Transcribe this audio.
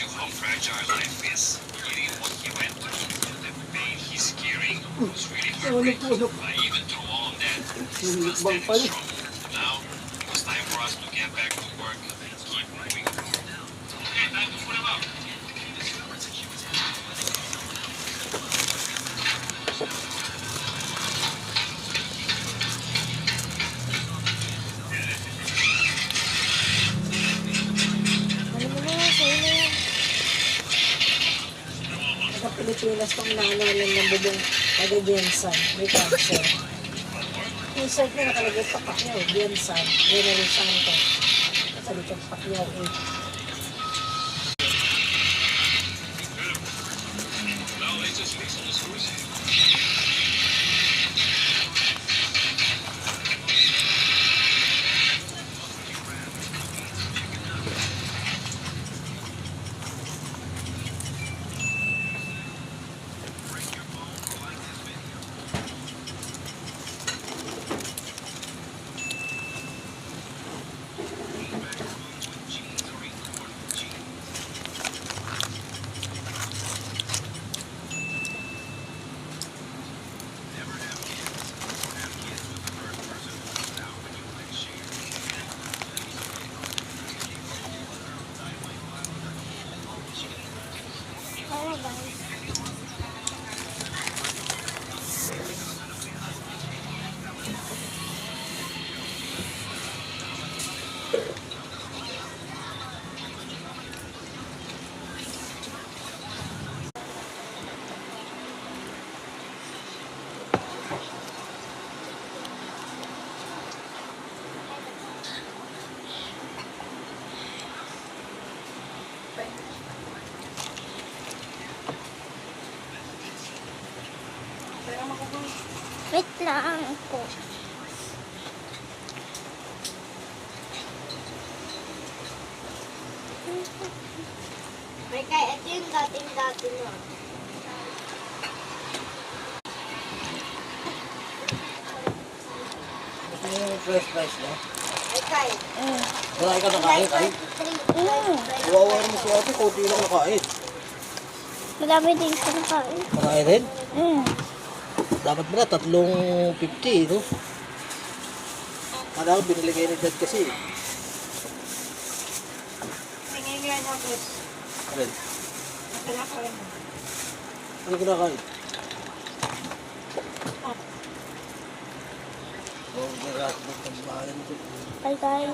you how fragile life is. Given what he went through, the pain he's carrying was really heartbreaking. But even through all of that, he's still standing strong. Now, it was time for us to get back to work and keep moving forward. Okay, time to put him up. Ano mo na, sa'yo na yan. Sa Pilipinas pang naalala ng bubong taga-Jensan, may cancer. Insert na nakalagay pa Pacquiao, Jensan, General Santos. Sa likod Pacquiao 8. Now, let's just fix all the screws. Kaya guys. Wait lang po. May kaya ito yung dating-dati no. Ano yung fresh price no? May kaya. Wala ka nakain, ay. Wawa mo si ate, kunti lang nakain. Madami din siya nakain. Nakain rin? Dapat pala, 350, no? Kala ko binili kayo ni Dad kasi. Tingin nga na boss. Red, Kinakain mo. ano kinakain? Oh, narat mo ng bayan ko. Bye guys.